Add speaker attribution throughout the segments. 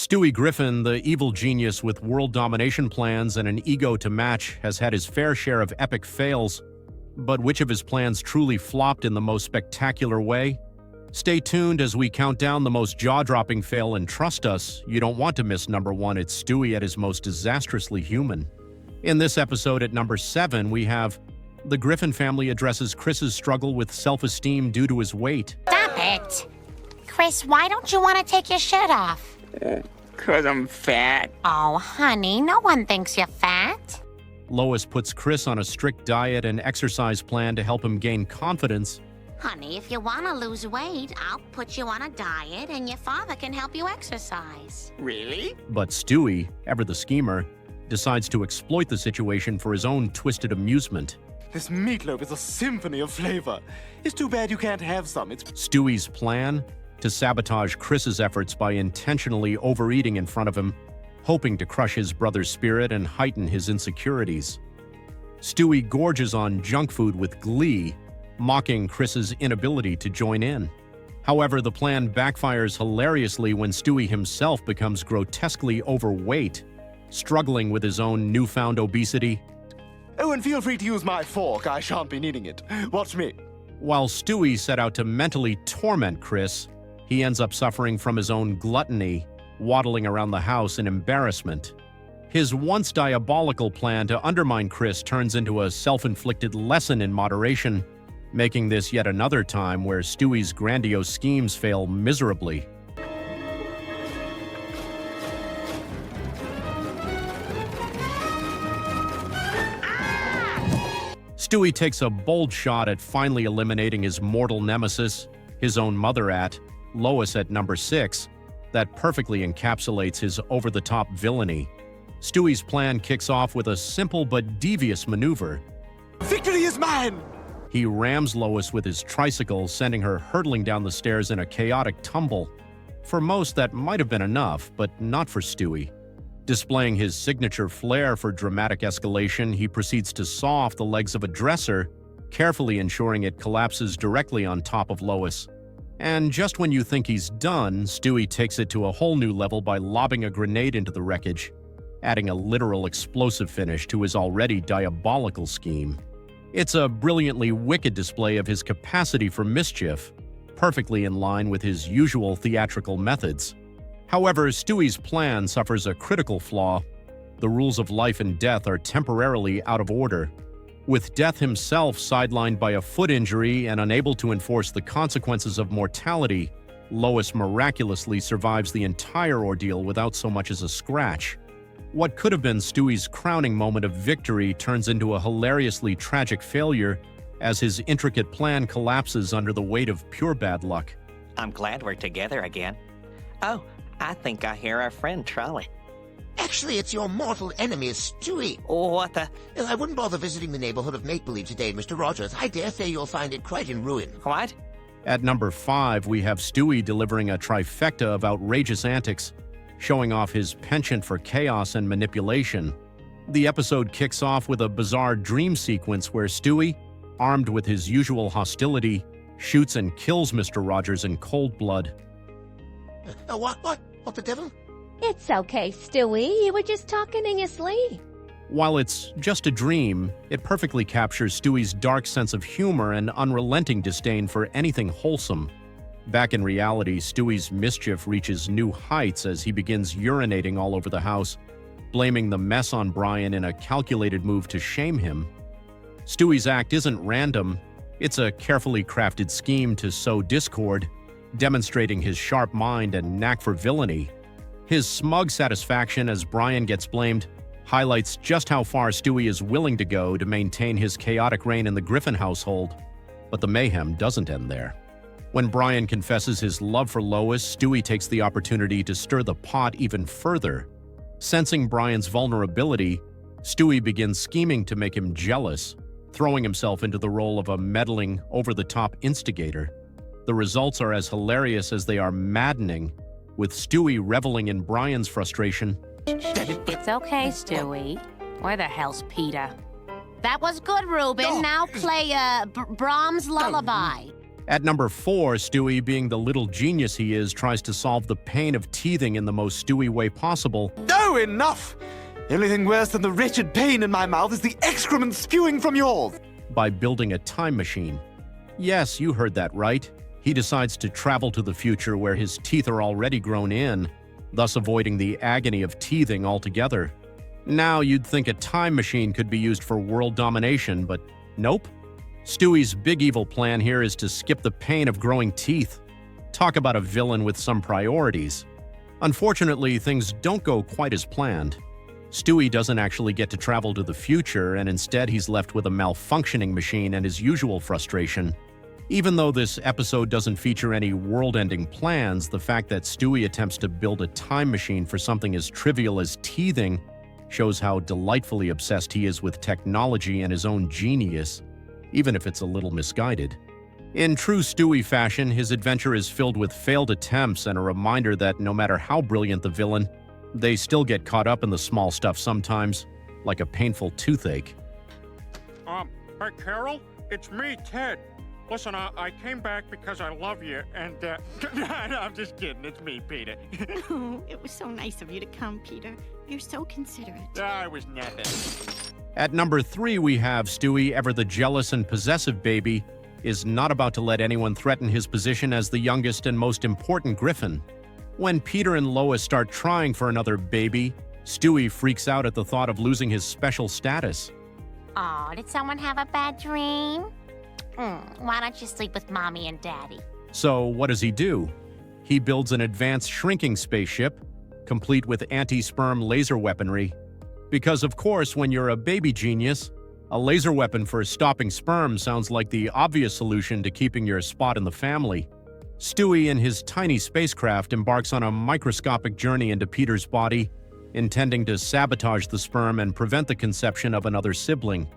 Speaker 1: Stewie Griffin, the evil genius with world domination plans and an ego to match, has had his fair share of epic fails. But which of his plans truly flopped in the most spectacular way? Stay tuned as we count down the most jaw-dropping fail, and trust us, you don't want to miss number 1. It's Stewie at his most disastrously human. In this episode at number 7, we have the Griffin family addresses Chris's struggle with self-esteem due to his weight.
Speaker 2: Stop it! Chris, why don't you want to take your shirt off?
Speaker 3: 'Cause I'm fat.
Speaker 2: Oh, honey, no one thinks you're fat.
Speaker 1: Lois puts Chris on a strict diet and exercise plan to help him gain confidence.
Speaker 2: Honey, if you want to lose weight, I'll put you on a diet and your father can help you exercise.
Speaker 3: Really?
Speaker 1: But Stewie, ever the schemer, decides to exploit the situation for his own twisted amusement.
Speaker 4: This meatloaf is a symphony of flavor. It's too bad you can't have some.
Speaker 1: Stewie's plan? To sabotage Chris's efforts by intentionally overeating in front of him, hoping to crush his brother's spirit and heighten his insecurities. Stewie gorges on junk food with glee, mocking Chris's inability to join in. However, the plan backfires hilariously when Stewie himself becomes grotesquely overweight, struggling with his own newfound obesity.
Speaker 4: Oh, and feel free to use my fork. I shan't be needing it. Watch me.
Speaker 1: While Stewie set out to mentally torment Chris, he ends up suffering from his own gluttony, waddling around the house in embarrassment. His once diabolical plan to undermine Chris turns into a self-inflicted lesson in moderation, making this yet another time where Stewie's grandiose schemes fail miserably. Stewie takes a bold shot at finally eliminating his mortal nemesis, his own mother at Lois at number 6, that perfectly encapsulates his over-the-top villainy. Stewie's plan kicks off with a simple but devious maneuver.
Speaker 4: Victory is mine!
Speaker 1: He rams Lois with his tricycle, sending her hurtling down the stairs in a chaotic tumble. For most, that might have been enough, but not for Stewie. Displaying his signature flair for dramatic escalation, he proceeds to saw off the legs of a dresser, carefully ensuring it collapses directly on top of Lois. And just when you think he's done, Stewie takes it to a whole new level by lobbing a grenade into the wreckage, adding a literal explosive finish to his already diabolical scheme. It's a brilliantly wicked display of his capacity for mischief, perfectly in line with his usual theatrical methods. However, Stewie's plan suffers a critical flaw. The rules of life and death are temporarily out of order. With Death himself sidelined by a foot injury and unable to enforce the consequences of mortality, Lois miraculously survives the entire ordeal without so much as a scratch. What could have been Stewie's crowning moment of victory turns into a hilariously tragic failure as his intricate plan collapses under the weight of pure bad luck.
Speaker 5: I'm glad we're together again. Oh, I think I hear our friend Trolley.
Speaker 6: Actually, it's your mortal enemy, Stewie.
Speaker 5: Oh, what the?
Speaker 6: I wouldn't bother visiting the neighborhood of make-believe today, Mr. Rogers. I dare say you'll find it quite in ruin.
Speaker 5: What?
Speaker 1: At number 5, we have Stewie delivering a trifecta of outrageous antics, showing off his penchant for chaos and manipulation. The episode kicks off with a bizarre dream sequence where Stewie, armed with his usual hostility, shoots and kills Mr. Rogers in cold blood.
Speaker 6: What? What the devil?
Speaker 7: It's okay, Stewie. You were just talking in your sleep.
Speaker 1: While it's just a dream, it perfectly captures Stewie's dark sense of humor and unrelenting disdain for anything wholesome. Back in reality, Stewie's mischief reaches new heights as he begins urinating all over the house, blaming the mess on Brian in a calculated move to shame him. Stewie's act isn't random. It's a carefully crafted scheme to sow discord, demonstrating his sharp mind and knack for villainy. His smug satisfaction as Brian gets blamed highlights just how far Stewie is willing to go to maintain his chaotic reign in the Griffin household. But the mayhem doesn't end there. When Brian confesses his love for Lois, Stewie takes the opportunity to stir the pot even further. Sensing Brian's vulnerability, Stewie begins scheming to make him jealous, throwing himself into the role of a meddling, over-the-top instigator. The results are as hilarious as they are maddening, with Stewie reveling in Brian's frustration.
Speaker 2: It's okay, Stewie. Where the hell's Peter? That was good, Reuben. Now play Brahms' Lullaby.
Speaker 1: At number 4, Stewie, being the little genius he is, tries to solve the pain of teething in the most Stewie way possible.
Speaker 4: No, enough! The only thing worse than the wretched pain in my mouth is the excrement spewing from yours.
Speaker 1: By building a time machine. Yes, you heard that right. He decides to travel to the future where his teeth are already grown in, thus avoiding the agony of teething altogether. Now, you'd think a time machine could be used for world domination, but nope. Stewie's big evil plan here is to skip the pain of growing teeth. Talk about a villain with some priorities. Unfortunately, things don't go quite as planned. Stewie doesn't actually get to travel to the future, and instead he's left with a malfunctioning machine and his usual frustration. Even though this episode doesn't feature any world-ending plans, the fact that Stewie attempts to build a time machine for something as trivial as teething shows how delightfully obsessed he is with technology and his own genius, even if it's a little misguided. In true Stewie fashion, his adventure is filled with failed attempts and a reminder that no matter how brilliant the villain, they still get caught up in the small stuff sometimes, like a painful toothache.
Speaker 8: Hey, Carol, it's me, Ted. Listen, I came back because I love you, and, I'm just kidding, it's me, Peter.
Speaker 9: Oh, it was so nice of you to come, Peter. You're so considerate.
Speaker 8: I was nothing.
Speaker 1: At number 3, we have Stewie, ever the jealous and possessive baby, is not about to let anyone threaten his position as the youngest and most important Griffin. When Peter and Lois start trying for another baby, Stewie freaks out at the thought of losing his special status.
Speaker 2: Aw, did someone have a bad dream? Why don't you sleep with Mommy and Daddy?
Speaker 1: So what does he do? He builds an advanced shrinking spaceship, complete with anti-sperm laser weaponry. Because of course, when you're a baby genius, a laser weapon for stopping sperm sounds like the obvious solution to keeping your spot in the family. Stewie in his tiny spacecraft embarks on a microscopic journey into Peter's body, intending to sabotage the sperm and prevent the conception of another sibling.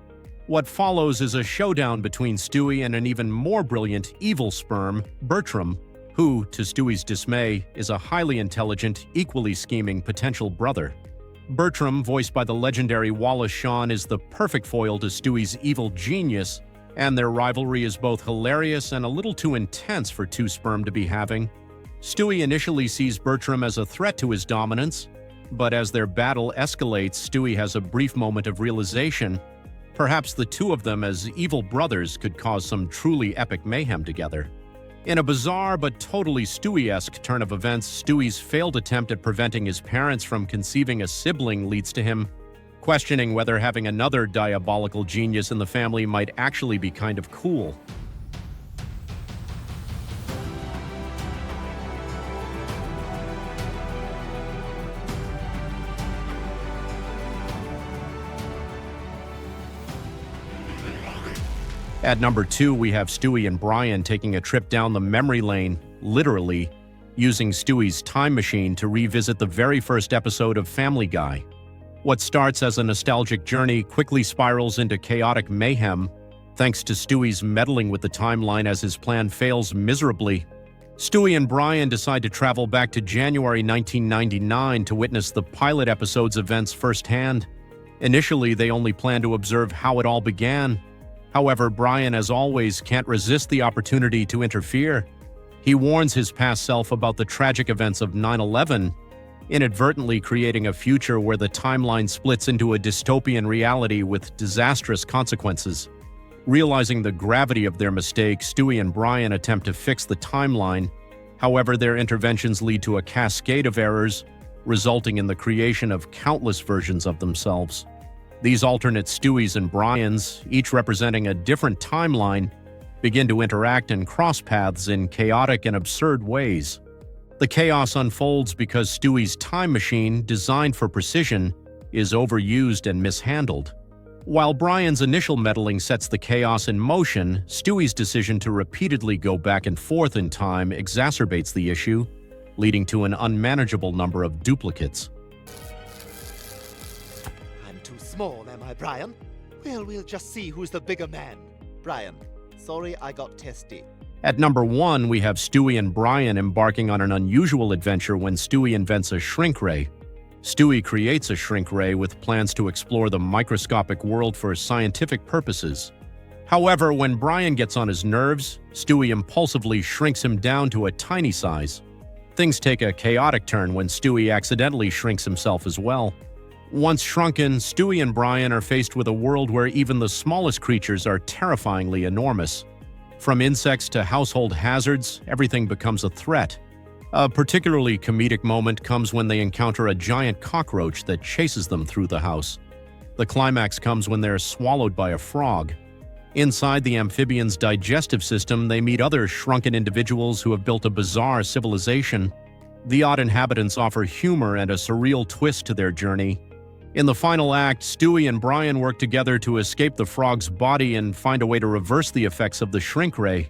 Speaker 1: What follows is a showdown between Stewie and an even more brilliant evil sperm, Bertram, who, to Stewie's dismay, is a highly intelligent, equally scheming potential brother. Bertram, voiced by the legendary Wallace Shawn, is the perfect foil to Stewie's evil genius, and their rivalry is both hilarious and a little too intense for two sperm to be having. Stewie initially sees Bertram as a threat to his dominance, but as their battle escalates, Stewie has a brief moment of realization. Perhaps the two of them as evil brothers could cause some truly epic mayhem together. In a bizarre but totally Stewie-esque turn of events, Stewie's failed attempt at preventing his parents from conceiving a sibling leads to him questioning whether having another diabolical genius in the family might actually be kind of cool. At number 2, we have Stewie and Brian taking a trip down the memory lane, literally, using Stewie's time machine to revisit the very first episode of Family Guy. What starts as a nostalgic journey quickly spirals into chaotic mayhem, thanks to Stewie's meddling with the timeline as his plan fails miserably. Stewie and Brian decide to travel back to January 1999 to witness the pilot episode's events firsthand. Initially, they only plan to observe how it all began. However, Brian, as always, can't resist the opportunity to interfere. He warns his past self about the tragic events of 9/11, inadvertently creating a future where the timeline splits into a dystopian reality with disastrous consequences. Realizing the gravity of their mistake, Stewie and Brian attempt to fix the timeline. However, their interventions lead to a cascade of errors, resulting in the creation of countless versions of themselves. These alternate Stewies and Brians, each representing a different timeline, begin to interact and cross paths in chaotic and absurd ways. The chaos unfolds because Stewie's time machine, designed for precision, is overused and mishandled. While Brian's initial meddling sets the chaos in motion, Stewie's decision to repeatedly go back and forth in time exacerbates the issue, leading to an unmanageable number of duplicates.
Speaker 10: I'm too small, am I, Brian? Well, we'll just see who's the bigger man. Brian, sorry I got testy.
Speaker 1: At number 1, we have Stewie and Brian embarking on an unusual adventure when Stewie invents a shrink ray. Stewie creates a shrink ray with plans to explore the microscopic world for scientific purposes. However, when Brian gets on his nerves, Stewie impulsively shrinks him down to a tiny size. Things take a chaotic turn when Stewie accidentally shrinks himself as well. Once shrunken, Stewie and Brian are faced with a world where even the smallest creatures are terrifyingly enormous. From insects to household hazards, everything becomes a threat. A particularly comedic moment comes when they encounter a giant cockroach that chases them through the house. The climax comes when they're swallowed by a frog. Inside the amphibian's digestive system, they meet other shrunken individuals who have built a bizarre civilization. The odd inhabitants offer humor and a surreal twist to their journey. In the final act, Stewie and Brian work together to escape the frog's body and find a way to reverse the effects of the shrink ray.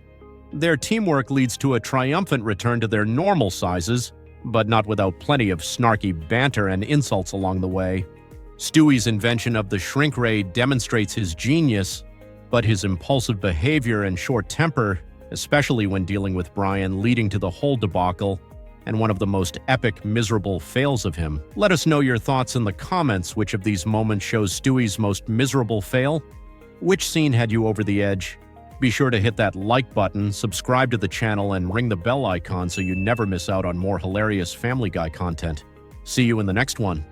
Speaker 1: Their teamwork leads to a triumphant return to their normal sizes, but not without plenty of snarky banter and insults along the way. Stewie's invention of the shrink ray demonstrates his genius, but his impulsive behavior and short temper, especially when dealing with Brian, leading to the whole debacle and one of the most epic, miserable fails of him. Let us know your thoughts in the comments. Which of these moments shows Stewie's most miserable fail? Which scene had you over the edge? Be sure to hit that like button, subscribe to the channel, and ring the bell icon so you never miss out on more hilarious Family Guy content. See you in the next one.